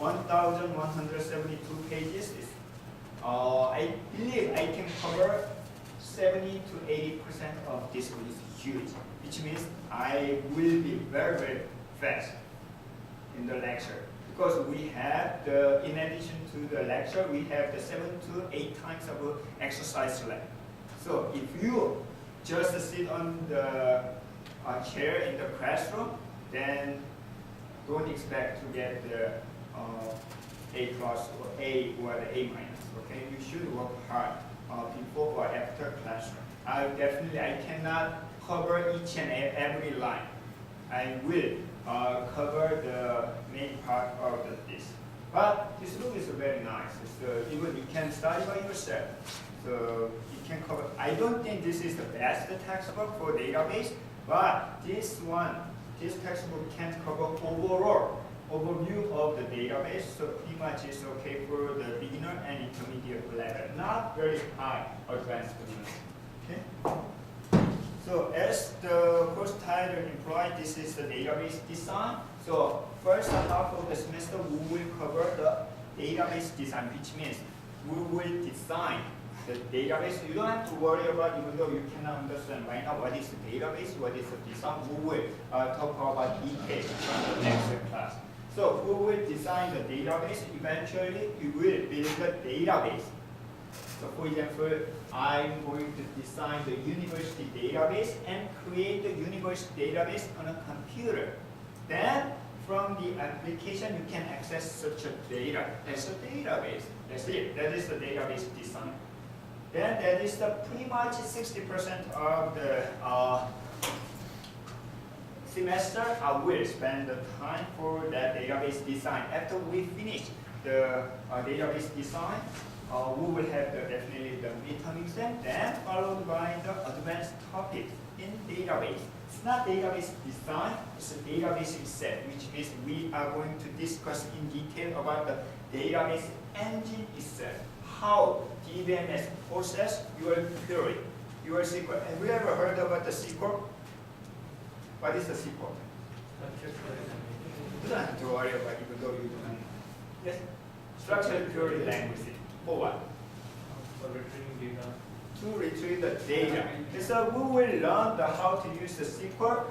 1,172 pages. I believe I can cover 70 to 80% of this book. Is huge, which means I will be very, very fast in the lecture. Because we have the, in addition to the lecture, we have the 7 to 8 times of exercise lab. So if you just sit on the chair in the classroom, then don't expect to get the A plus or A or the A minus. Okay, you should work hard before or after classroom. I cannot cover each and every line. I will cover the main part of this. But this book is very nice. So even you can study by yourself. So you can cover. I don't think this is the best textbook for database, but this textbook can cover overview of the database. So pretty much it's okay for the beginner and intermediate level, not very high advanced beginner. Okay. So as the course title implies, this is the database design. So first half of the semester we will cover the database design, which means we will design the database. You don't have to worry about, even though you cannot understand right now what is the database, what is the design. We will talk about details in the next class. So we will design the database. Eventually, we will build the database. So for example, I'm going to design the university database and create the university database on a computer. Then from the application, you can access such a data as a database. That's it. That is the database design. Then that is the pretty much 60% of the semester. I will spend the time for that database design. After we finish the database design, we will have definitely the midterm exam, then followed by the advanced topics in database. It's not database design, it's a database itself, which means we are going to discuss in detail about the database engine itself. How DBMS process your query, your SQL. Have you ever heard about the SQL? What is the SQL? You don't have to worry about it, even though you don't know. Yes? Structured query language. For what? For retrieving data. To retrieve the data. So we will learn how to use the SQL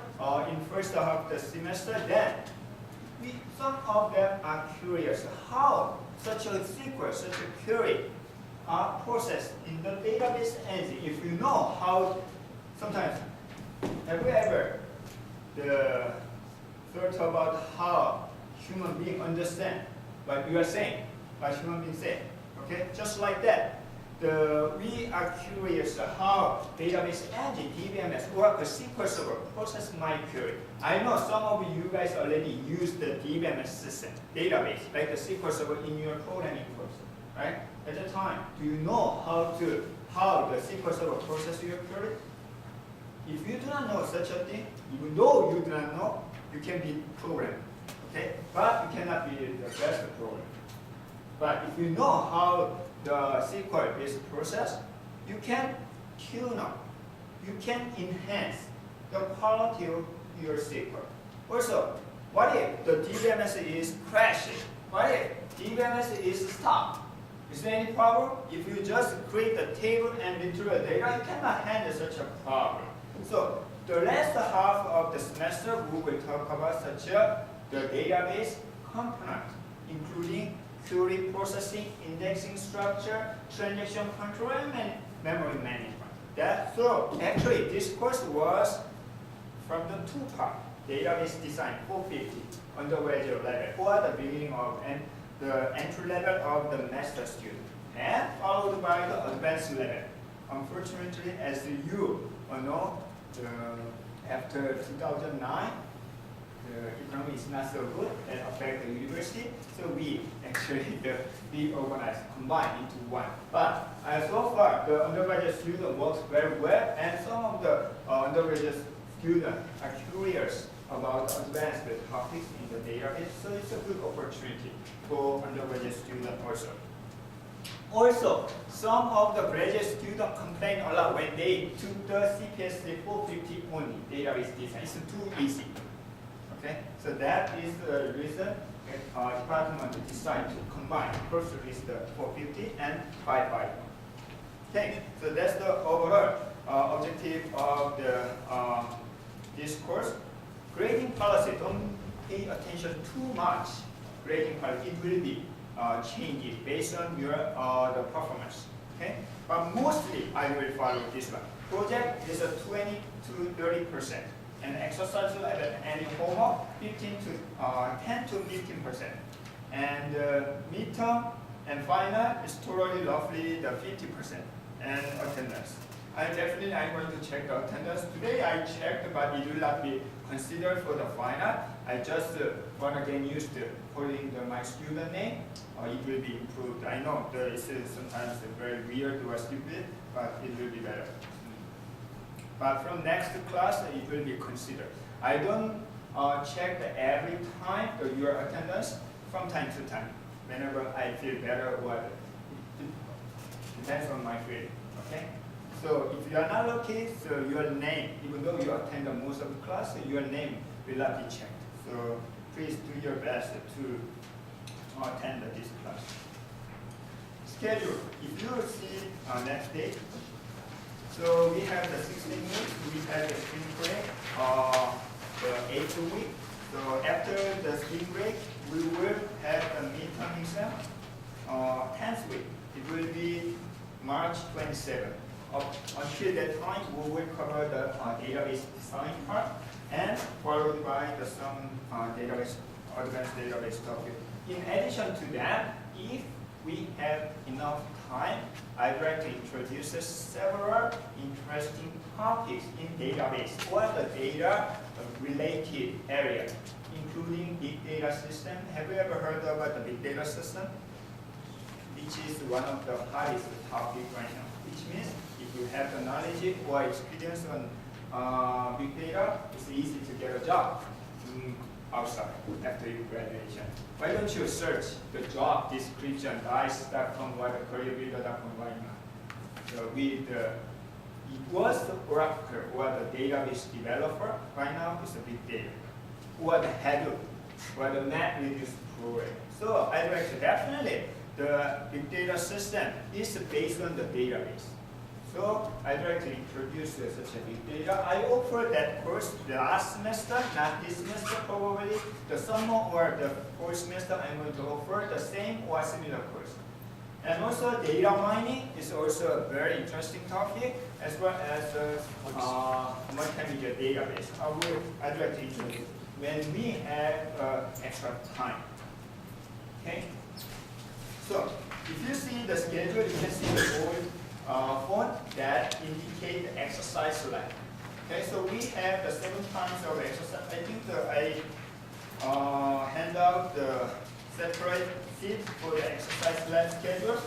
in first half of the semester. Then some of them are curious how such a SQL, such a query are processed in the database engine. If you know how, sometimes, have you ever thought about how human beings understand what you are saying, what human beings say? Okay, just like that. We are curious how database engine, DBMS, or a SQL server process my query. I know some of you guys already use the DBMS system, database, like the SQL server in your programming course, right? At the time, do you know how the SQL server process your query? If you do not know such a thing, even though you do not know, you can be programmer, okay? But you cannot be the best programmer. But if you know how the SQL is processed, you can tune up, you can enhance the quality of your SQL. Also, what if the DBMS is crashing? What if DBMS is stopped? Is there any problem? If you just create a table and retrieve the data, you cannot handle such a problem. So the last half of the semester, we will talk about the database component, including query processing, indexing structure, transaction control, and memory management. So actually, this course was from the two parts: database design 450 undergraduate level, or the beginning of and the entry level of the master student, and followed by the advanced level. Unfortunately, as you know, after 2009, the economy is not so good and affect the university, so we actually reorganized, combined into one. But so far, the undergraduate student works very well, and some of the undergraduate students are curious about advanced topics in the database, so it's a good opportunity for undergraduate students also. Also, some of the graduate students complain a lot when they took the CPSC 450 only database design. It's too easy. Okay, so that is the reason department decide to combine course list 450 and 551. Okay, so that's the overall objective of the this course. Grading policy, don't pay attention too much. Grading policy, it will be changed based on your the performance. Okay, but mostly I will follow this one. Project is a 20 to 30%, and exercise lab and any homework 10 to 15%, and midterm and final is totally roughly the 50%, and attendance. I'm going to check the attendance. Today I checked, but it will not be considered for the final. I just want to get used to calling my student name. It will be improved. I know there is sometimes very weird or stupid, but it will be better. But from next class, it will be considered. I don't check every time your attendance from time to time. Whenever I feel better, or it depends on my feeling. Okay. So if you are not lucky, so your name, even though you attend most of the class, your name will not be checked. So please do your best to attend this class. Schedule. If you see next day, so we have the 16 weeks, we have the spring break, the 8th week. So after the spring break, we will have a midterm exam, 10th week. It will be March 27th. Until that time, we will cover the database design part, and followed by some advanced database topic. In addition to that, if we have enough time, I'd like to introduce several interesting topics in database or the data related area, including big data system. Have you ever heard about the big data system? Which is one of the hottest topic right now. Which means if you have the knowledge or experience on big data, it's easy to get a job outside after your graduation. Why don't you search the job description, dice.com or the careerbuilder.com right now? So with it was the Oracle or the database developer, right now it's a big data, or the Hadoop, or the MapReduce program. So I'd like to definitely, the big data system is based on the database. So I'd like to introduce such a big data. I offered that course the last semester, not this semester probably. The summer or the fall semester, I'm going to offer the same or similar course. And also data mining is also a very interesting topic, as well as multimedia database. I'd like to introduce when we have extra time. Okay. So if you see the schedule, you can see the old font that indicate the exercise lab. Okay, so we have the 7 times of exercise. I think I hand out the separate sheet for the exercise lab schedule.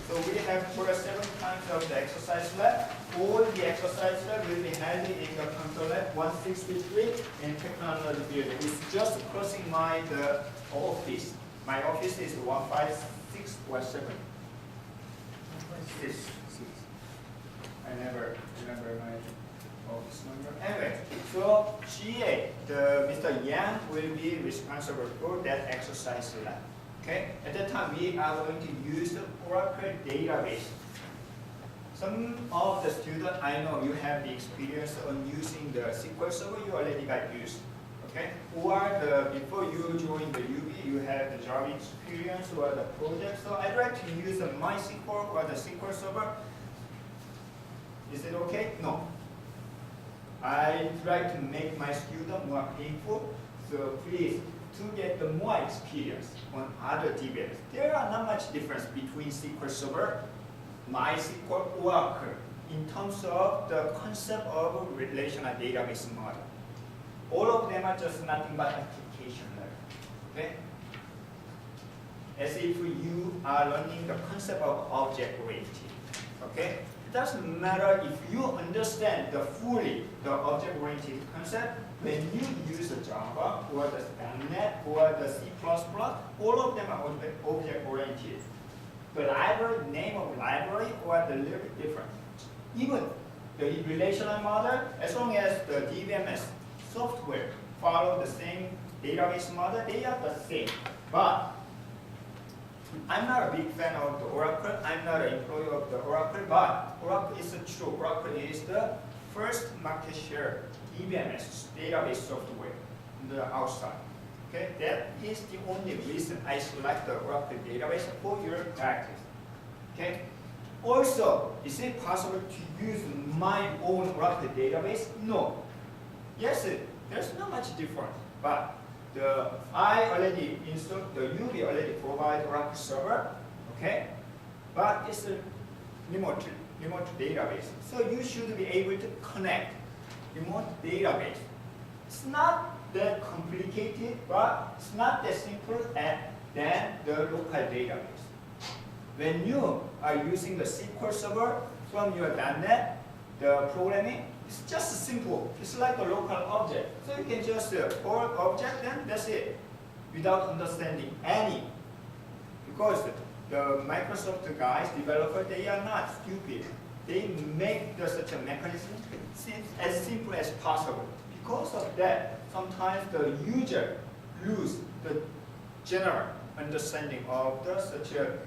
So we have for 7 times of the exercise lab. All the exercise lab will be held in the control lab 163 in technology building. It's just crossing my office. My office is 156 or 7. 156. I never remember my office number. Anyway, so GA, Mr. Yang will be responsible for that exercise lab. Okay, at that time we are going to use the Oracle database. Some of the students, I know you have the experience on using the SQL Server, you already got used. Okay, or before you join the UB, you have the Java experience or the project. So I'd like to use the MySQL or the SQL Server. Is it okay? No. I try to make my student more painful, so please, to get the more experience on other DBs. There are not much difference between SQL Server, MySQL, Oracle in terms of the concept of a relational database model. All of them are just nothing but application level. Okay? As if you are learning the concept of object-oriented. Okay? It doesn't matter if you understand fully the object-oriented concept. When you use the Java or the .NET or the C++, all of them are object-oriented. The library, name of library, or the little bit different. Even the relational model, as long as the DBMS software follow the same database model, they are the same. But I'm not a big fan of the Oracle. I'm not an employee of the Oracle, but Oracle is true. Oracle is the first market share DBMS database software in the outside. Okay, that is the only reason I select the Oracle database for your practice. Okay. Also, is it possible to use my own Oracle database? No. Yes, there's not much difference, but I already installed the UV already provide Oracle server, okay? But it's a remote database, so you should be able to connect remote database. It's not that complicated, but it's not that simple than the local database. When you are using the SQL server from your .NET, the programming, it's just simple. It's like a local object. So you can just call object and that's it, without understanding any. Because the Microsoft guys, developers, they are not stupid. They make such a mechanism as simple as possible. Because of that, sometimes the user lose the general understanding of such a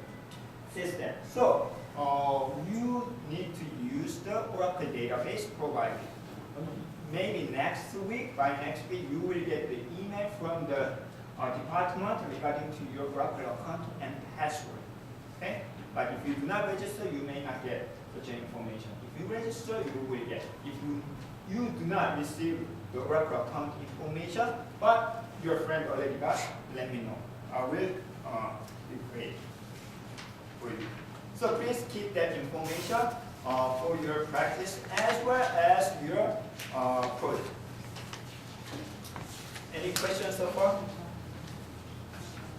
system. So you need to use the Oracle database provided. Maybe next week, by next week, you will get the email from the department regarding to your Oracle account and password. Okay? But if you do not register, you may not get such information. If you register, you will get. If you do not receive the Oracle account information, but your friend already got, let me know. I will be great for you. So please keep that information for your practice as well as your project. Any questions so far?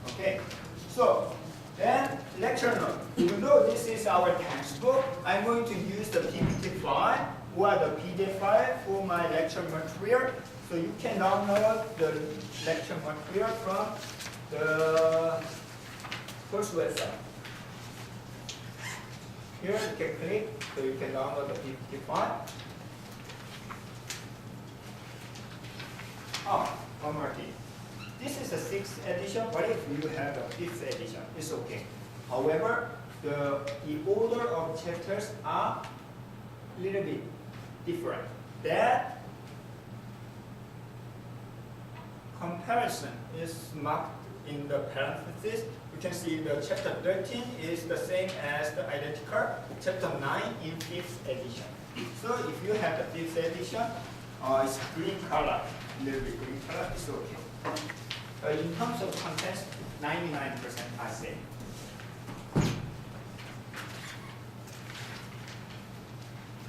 Okay. So then lecture note. Even though this is our textbook, I'm going to use the PPT file or the PDF file for my lecture material. So you can download the lecture material from the course website. Here you can click, so you can download the PPT file. Oh, one more thing. This is the 6th edition, but if you have a 5th edition, it's okay. However, the order of chapters are a little bit different. That comparison is marked in the parentheses. You can see the chapter 13 is the same as the identical chapter 9 in 5th edition. So if you have the 5th edition, it's green color, a little bit green color, it's okay. In terms of contents, 99% are same.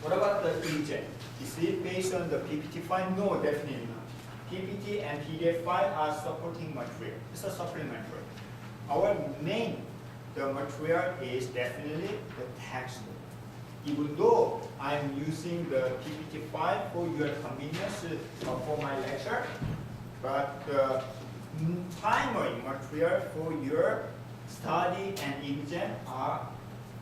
What about the EJ? Is it based on the PPT file? No, definitely not. PPT and PDF file are supporting material. It's a supplementary. Our main material is definitely the textbook. Even though I'm using the PPT file for your convenience for my lecture, but the primary material for your study and exam are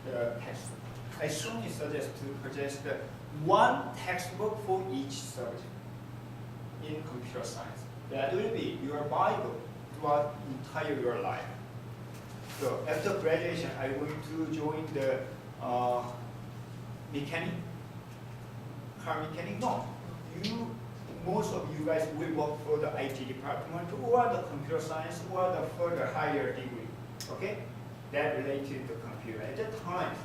the textbook. I strongly suggest to purchase the one textbook for each subject in computer science. That will be your Bible throughout entire your life. So after graduation, I'm going to join the mechanic, car mechanic. No, most of you guys will work for the IT department or the computer science or the further higher degree. Okay, that related to computer. At that time,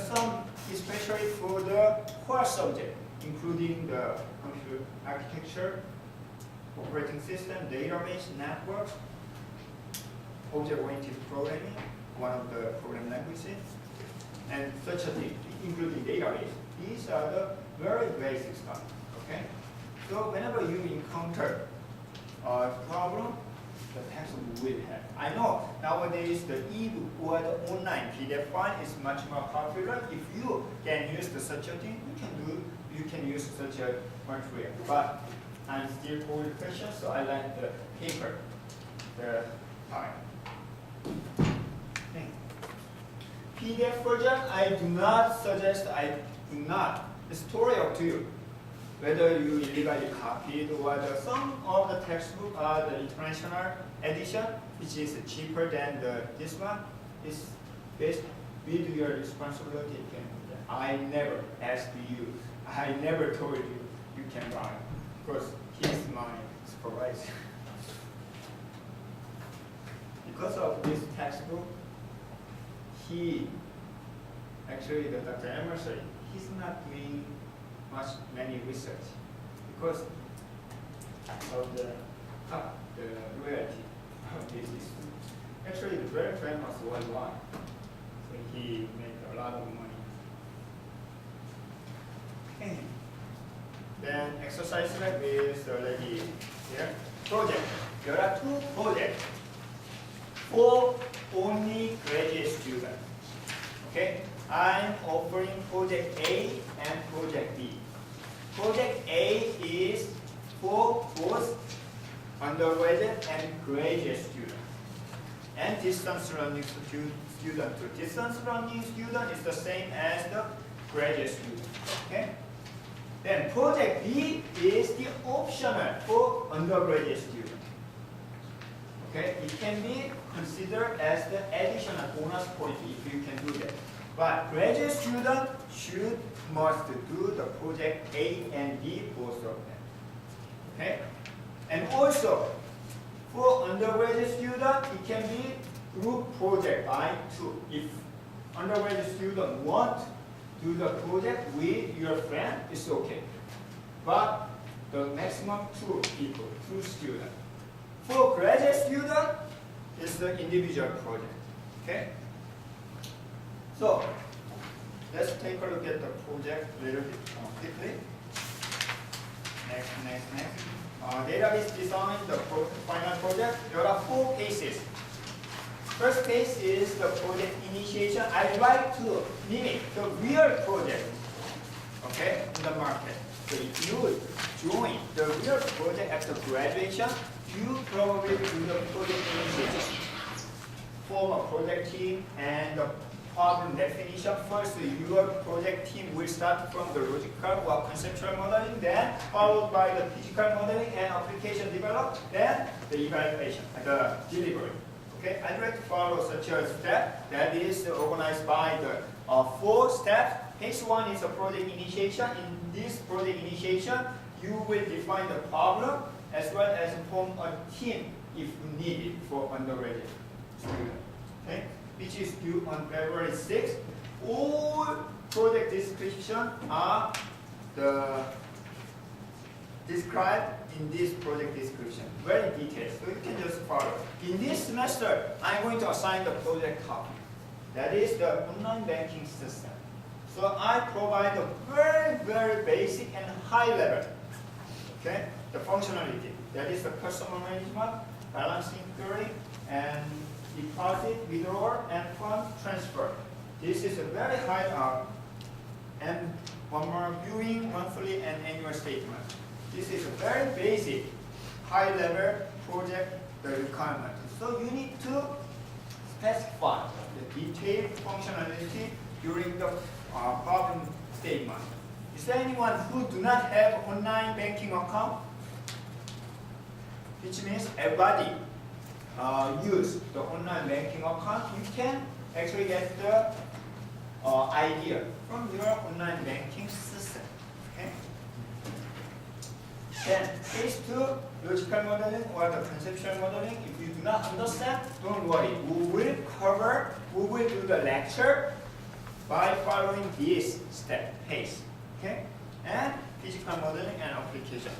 some especially for the core subject, including the computer architecture, operating system, database, networks, object-oriented programming, one of the program languages, and such a thing, including database. These are the very basic stuff. Okay. So whenever you encounter a problem, the textbook will help. I know nowadays the ebook or the online PDF file is much more popular. If you can use such a thing, you can use such a material. But I'm still old-fashioned, so I like the paper, the file. Okay. PDF version, I do not suggest. It's totally up to you. Whether you illegally copied or some of the textbook are the international edition, which is cheaper than this one, is based with your responsibility. You can, I never asked you, I never told you you can buy, because he's my supervisor. Because of this textbook, actually the Dr. Emerson, he's not doing many research because of the royalty of this is actually very famous worldwide. So he made a lot of money. Okay. Then exercise lab is already here. Project. There are 2 projects for only graduate students. Okay. I'm offering project A and project B. Project A is for both undergraduate and graduate students. And distance learning student too. Distance learning student is the same as the graduate student. Okay? Then project B is the optional for undergraduate student. Okay? It can be considered as the additional bonus point if you can do that. But graduate student must do the project A and B, both of them. Okay? And also, for undergraduate student, it can be group project by 2. If undergraduate student want to do the project with your friend, it's okay. But the maximum 2 people, 2 students. For graduate student, it's the individual project. Okay? So, let's take a look at the project a little bit more quickly. Next. Database design, the final project. There are 4 cases. First case is the project initiation. I like to mimic the real project, okay, in the market. So if you join the real project after graduation, you probably do the project initiation, form a project team, and the problem definition. First, your project team will start from the logical or conceptual modeling, then followed by the physical modeling and application development, then the evaluation, the delivery. Okay, I'd like to follow such a step that is organized by the 4 steps. Phase 1 is a project initiation. In this project initiation, you will define the problem as well as form a team if needed for undergraduate student. Okay? Which is due on February 6th. All project description are described in this project description. Very detailed, so you can just follow. In this semester, I'm going to assign the project topic. That is the online banking system. So I provide a very, very basic and high level, okay, the functionality. That is the customer management, balancing theory, and deposit, withdrawal, and fund transfer. This is a very high and one more, viewing monthly and annual statement. This is a very basic, high level project requirement. So you need to specify the detailed functionality during the problem statement. Is there anyone who do not have online banking account? Which means everybody use the online banking account. You can actually get the idea from your online banking system. Okay? Then phase 2, logical modeling or the conceptual modeling. If you do not understand, don't worry. We will do the lecture by following this step pace. Okay? And physical modeling and application.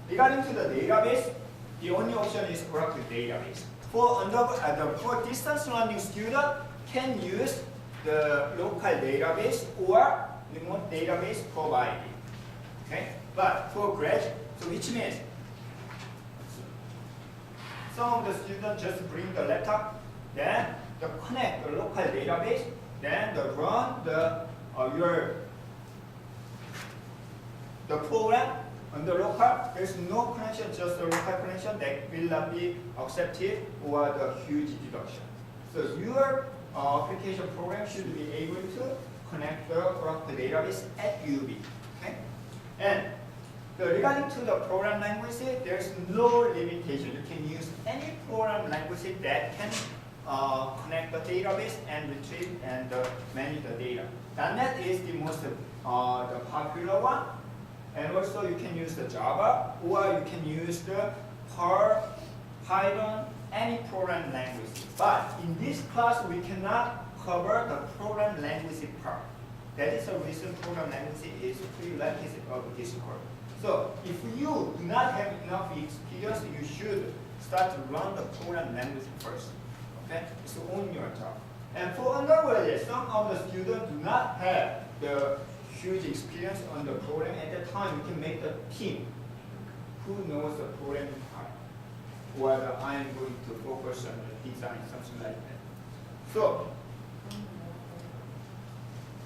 Regarding to the database, the only option is Oracle database. For distance learning student can use the local database or remote database provided. Okay? But for graduate, so which means some of the students just bring the laptop, then they connect the local database, then they run the program on the local. There's no connection, just the local connection that will not be accepted or the huge deduction. So your application program should be able to connect the Oracle database at UB. Okay? And regarding to the program language, there's no limitation. You can use any program language that can connect the database and retrieve and manage the data. .NET is the most the popular one, and also you can use the Java, or you can use the Perl, Python, any program language. But in this class, we cannot cover the program language part. That is the reason program language is prerequisite of this course. So if you do not have enough experience, you should start to run the program language first. Okay, it's on your job. And for undergraduate, some of the students do not have the huge experience on the program. At that time, you can make a team who knows the programming part, whether I am going to focus on the design, something like that. So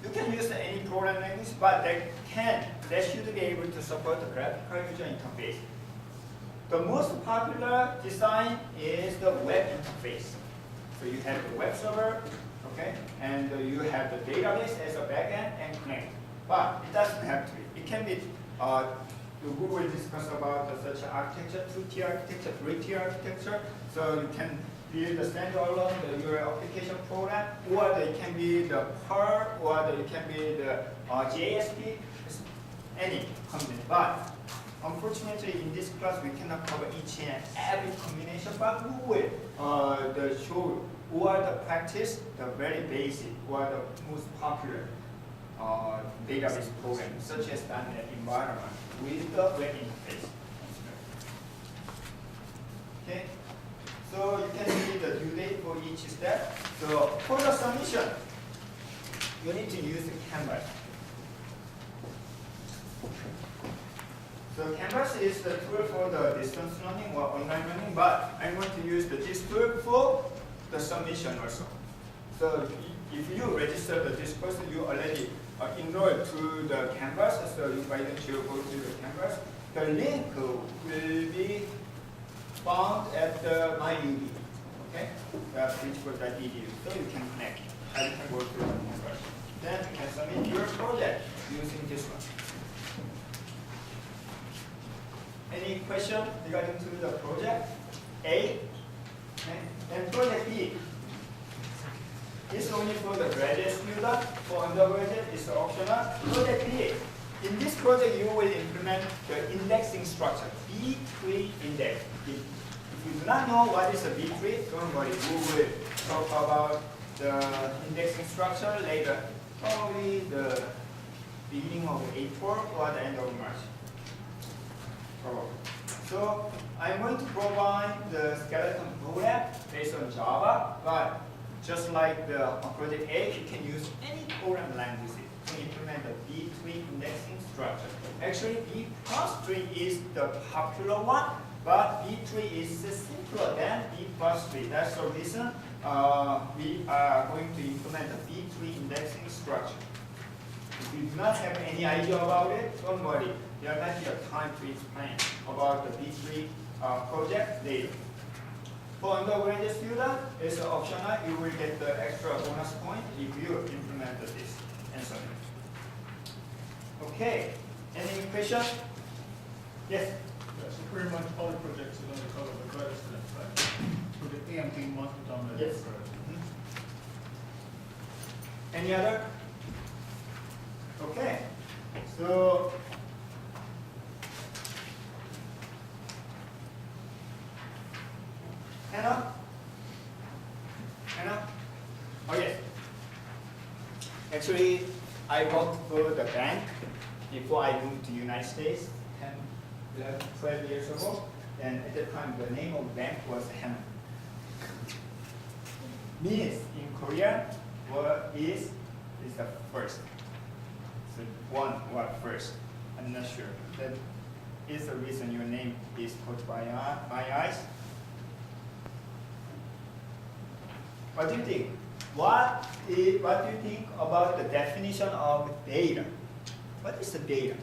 you can use any program language, but they should be able to support the graphical user interface. The most popular design is the web interface. So you have the web server, okay, and you have the database as a backend and connect. But it doesn't have to be. It can be. Google discuss about such architecture, 2-tier architecture, 3-tier architecture. So you can build the standalone your application program, or it can be the Perl, or it can be the JSP, any combination. But unfortunately, in this class, we cannot cover each and every combination, but we will show or the practice, the very basic or the most popular database programs, such as .NET environment with the web interface. Okay, so you can see the due date for each step. So for the submission, you need to use the Canvas. So Canvas is the tool for the distance learning or online learning, but I'm going to use this tool for the submission also. So if you register this course, you already enrolled to the Canvas, so why don't you go to the Canvas. The link will be found at my UB, okay? Principal.edu, so you can connect. And you can go to the Canvas. Then you can submit your project using this one. Any question regarding to the project A? And project B is only for the graduate student. For undergraduate, it's optional. Project B. In this project, you will implement the indexing structure, B-tree index. If you do not know what is a B-tree, don't worry. We will talk about the indexing structure later, probably the beginning of April or the end of March. So I'm going to provide the skeleton program based on Java, but just like the project A, you can use any program language to implement the B-tree indexing structure. Actually, B plus tree is the popular one, but B-tree is simpler than B plus tree. That's the reason we are going to implement the B-tree indexing structure. If you do not have any idea about it, don't worry. There might be a time to explain about the B3 project later. For undergraduate student, it's optional. You will get the extra bonus point if you implement this and so on. Okay. Any questions? Yes? Yeah, so pretty much all the projects are going to cover the graduate students, right? So the AMP must be done by the Yes. graduate. Any other? Okay. So Hannah? Hannah? Oh yes. Actually, I worked for the bank before I moved to United States 10, 11, 12 years ago. And at that time, the name of the bank was Hannah. Means in Korean, what is the first. So one or first. I'm not sure. That is the reason your name is caught by my eyes. What do you think? What do you think about the definition of data? What is the data?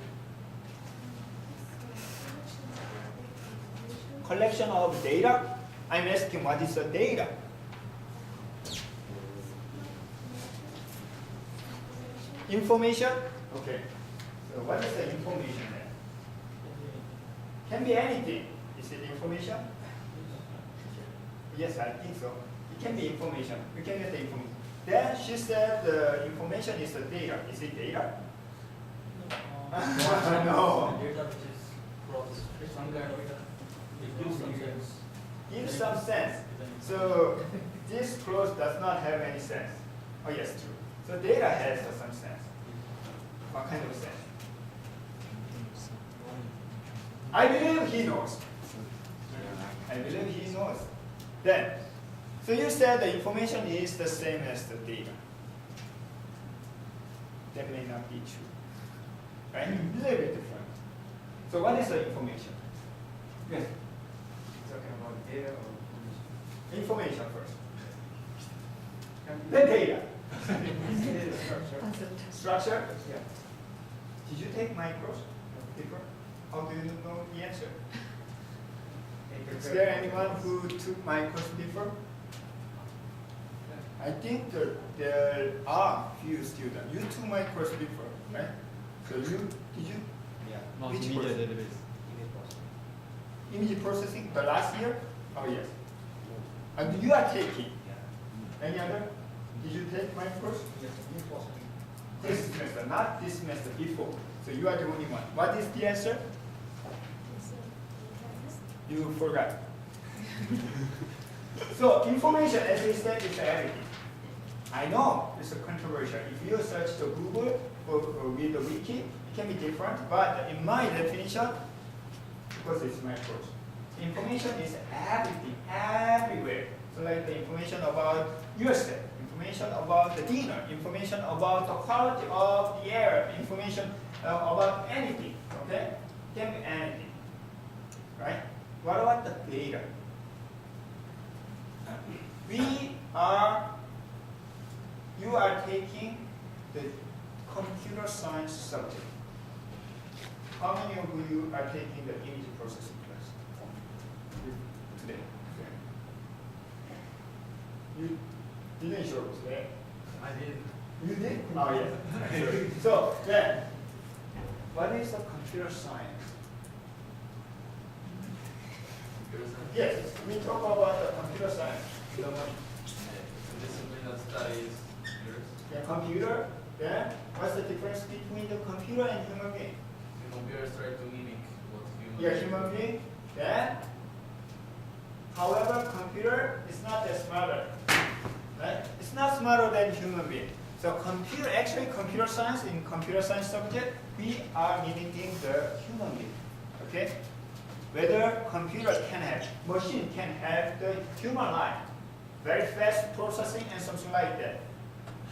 Collection of data? I'm asking what is the data? Information? Okay. So what is the information there? Can be anything. Is it information? Yes, I think so. It can be information. We can get the information. Then she said the information is the data. Is it data? No. Data which is processed, some kind of data. It gives some sense. Give some sense. So this clause does not have any sense. Oh yes, true. So data has some sense. What kind of sense? I believe he knows. I believe he knows. Then, so you said the information is the same as the data. That may not be true. Right? A little bit different. So what is the information? Yes. Talking about data or Information first. Then data. data structure? Structure? Yeah. Did you take my course before? How do you know the answer? Is there anyone who took my course before? I think there are few students. You took my course before, right? So did you? Yeah. Which Multimedia course? database. Image processing, the last year? Oh yes. And you are taking. Yeah. Any other? Did you take my course? Yes. This semester, not this semester, before. So you are the only one. What is the answer? You forgot. So information, as we said, is everything. I know it's a controversial. If you search the Google or with the wiki, it can be different. But in my definition, because it's my course, information is everything, everywhere. So like the information about yourself, information about the dinner, information about the quality of the air, information about anything. Okay, can be anything, right? What about the data? You are taking the computer science subject. How many of you are taking the image processing class today? You didn't show today. I did. You did? Oh yeah. So then, what is the computer science? Yes, we talk about the computer science. The discipline that studies computers. The computer, then what's the difference between the computer and human being? The computers try to mimic what humans Yeah, human being. Then, however, computer is not that smarter. Right? It's not smarter than human being. So computer, actually computer science, in computer science subject, we are mimicking the human being. Okay? Whether computer can have, machine can have the human life, very fast processing and something like that.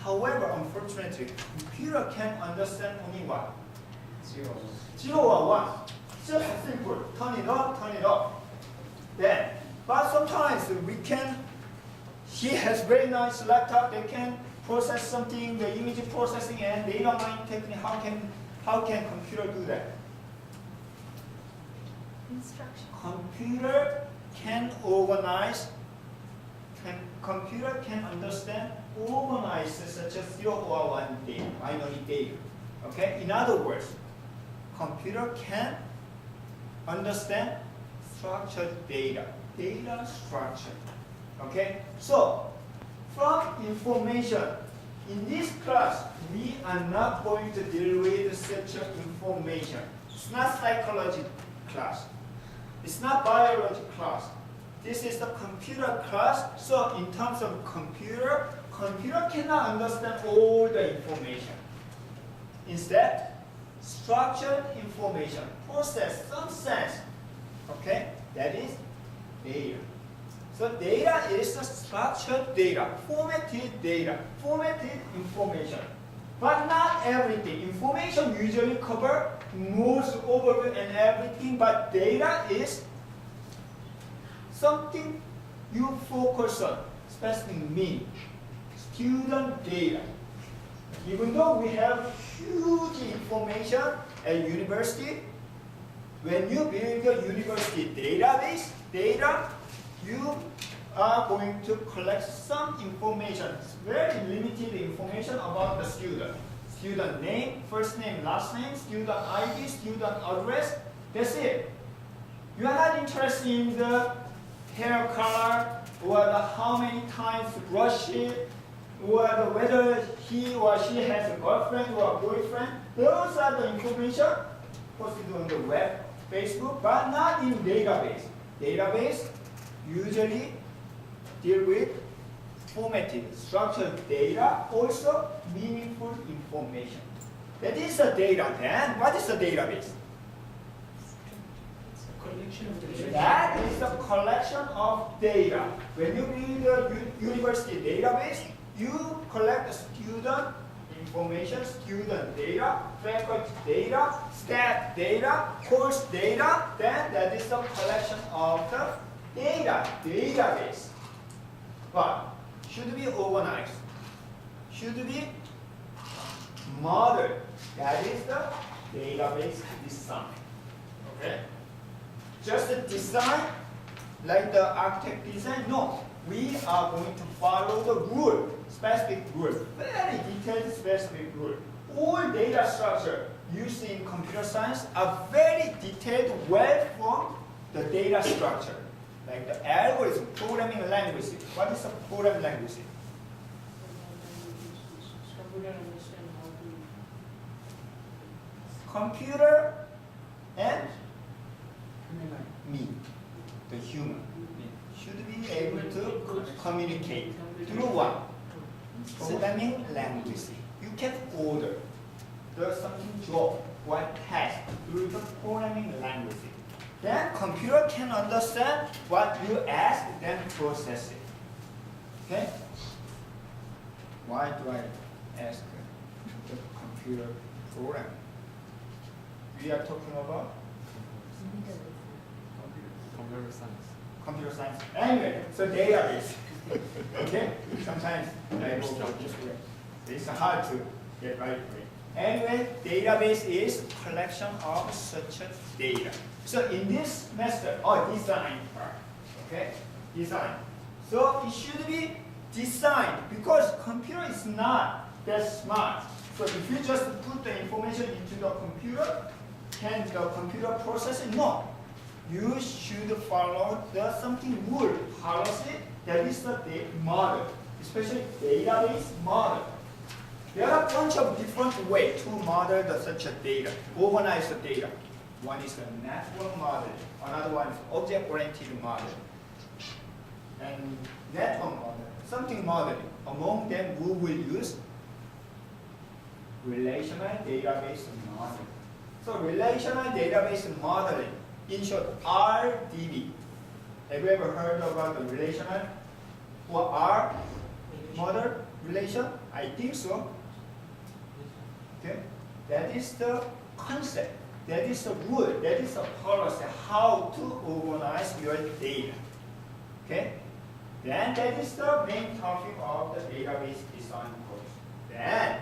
However, unfortunately, computer can understand only what? 0. 0 or 1. Just simple. Turn it on, turn it off. Then, but sometimes we can, he has very nice laptop, they can process something, the image processing and data mining technique. How can computer do that? Instruction. Computer can organize, computer can understand, organize such as 0 or 1 data, binary data. Okay? In other words, computer can understand structured data, data structure. Okay? So, from information, in this class, we are not going to deal with such information. It's not psychology class. It's not biology class. This is the computer class. So in terms of computer, computer cannot understand all the information. Instead, structured information, process some sense. Okay, that is data. So data is the structured data, formatted information. But not everything. Information usually cover most overview and everything, but data is something you focus on, especially me, student data. Even though we have huge information at university, when you build a university database, you are going to collect some information, very limited information about the student. Student name, first name, last name, student ID, student address, that's it. You are not interested in the hair color or the how many times to brush it or the whether he or she has a girlfriend or a boyfriend. Those are the information posted on the web, Facebook, but not in database. Database usually deal with formatted, structured data, also meaningful information. That is the data. Then what is the database? It's a collection of the That is the collection of data. When you read the university database, you collect the student information, student data, faculty data, staff data, course data. Then that is the collection of the data, database. But should be organized, should be modeled. That is the database design. Okay? Just the design, like the architect design, no. We are going to follow the rule, specific rule, very detailed specific rule. All data structure used in computer science are very detailed, well-formed the data structure. Like the algorithm, programming language. What is a programming language? Computer understand how to Computer and me, the human, should be able to communicate through what? Programming language. You can order the something job or task through the programming language. Then computer can understand what you ask, then process it. Okay? Why do I ask the computer program? We are talking about Computer science. computer science. Anyway, so database. Okay? Sometimes I will just wait. It's hard to get right away. Anyway, database is collection of such data. So in this method, design part, okay? Design. So it should be designed because computer is not that smart. So if you just put the information into the computer, can the computer process it? No. You should follow the something rule, policy, that is the model, especially database model. There are a bunch of different ways to model such a data, organize the data. One is the network model, another one is object-oriented model. And network model, something modeling. Among them, we will use relational database model. So relational database modeling, in short, RDB. Have you ever heard about the relational or R model relation? I think so. Okay, that is the concept. That is the rule. That is the policy. How to organize your data. Okay. Then that is the main topic of the database design course. Then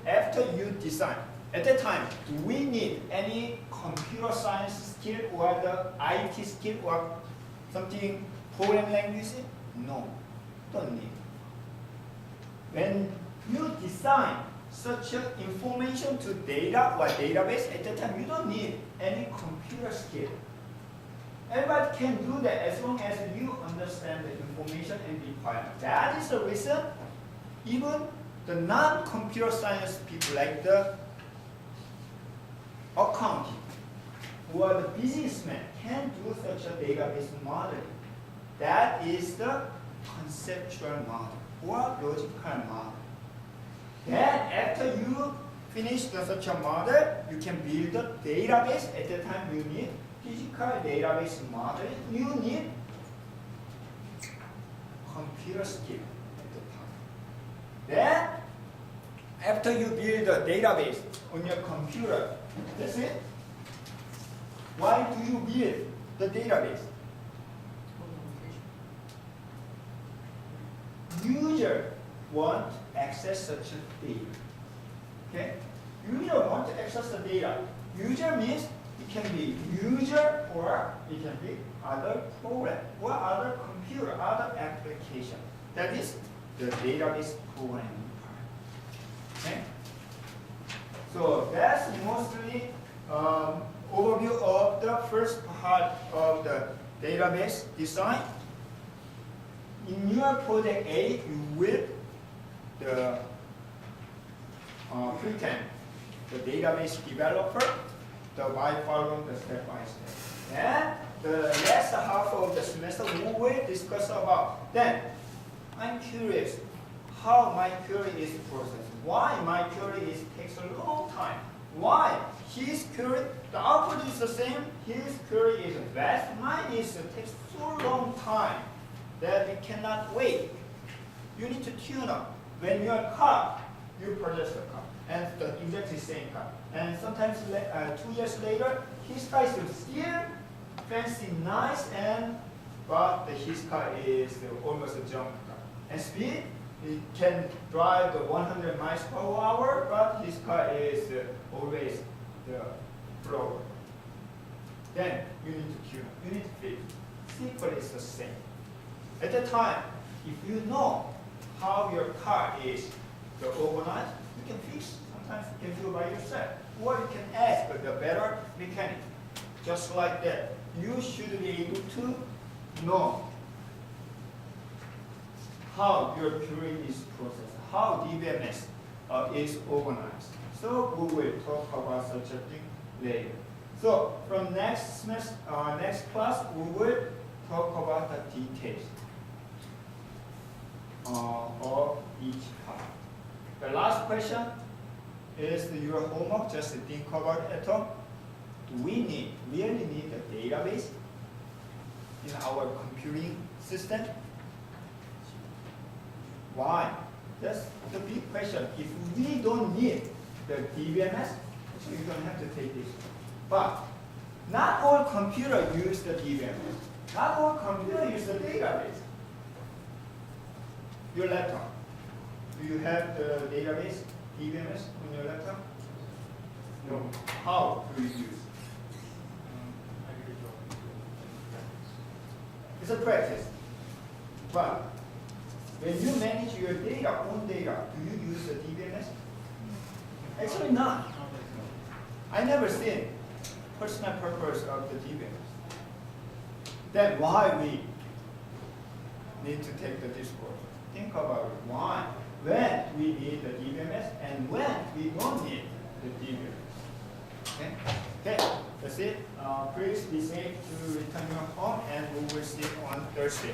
after you design, at that time, do we need any computer science skill or the IT skill or something program language? No, don't need. When you design such information to data or database, at that time you don't need any computer skill. Everybody can do that as long as you understand the information and requirement. That is the reason even the non-computer science people like the accounting or the businessman can do such a database modeling. That is the conceptual model or logical model. Then after you finish such a model, you can build a database. At that time you need physical database model. You need computer skill at the time. Then after you build a database on your computer, that's it. Why do you build the database? User want to access such a data. Okay? User want to access the data. User means it can be user or it can be other program or other computer, other application. That is the database programming part. Okay? So that's mostly overview of the first part of the database design. In your project A, you will pretend the database developer by following the step by step. And the last half of the semester we will discuss about. Then I'm curious how my query is processed. Why my query takes a long time? Why his query, the output is the same, his query is fast, mine takes so long time that we cannot wait. You need to tune up. When you're car, you purchase the car, and the exactly same car. And sometimes 2 years later, his car is still fancy, nice, but his car is almost a junk car. And speed, it can drive the 100 miles per hour, but his car is always slower. Then you need to tune up. You need to fix. Simple is the same. At the time, if you know how your car is organized, you can fix. Sometimes you can do it by yourself. Or you can ask the better mechanic. Just like that. You should be able to know how your query is processed, how DBMS is organized. So we will talk about such a thing later. So from next semester, next class, we will talk about the details of each part. The last question is your homework. Just think about it at home. Do we really need a database in our computing system? Why? That's the big question. If we don't need the DBMS, so you don't have to take this. But not all computers use the DBMS. Not all computers use the database. Your laptop. Do you have the database, DBMS, on your laptop? No. How do you use? It's a practice. But when you manage your data, own data, do you use the DBMS? Actually not. I never seen personal purpose of the DBMS. Then why we need to take the discourse? Think about it. Why? When we need the DBMS and when we don't need the DBMS. Okay? Okay, that's it. Please be safe to return your home, and we will see you on Thursday.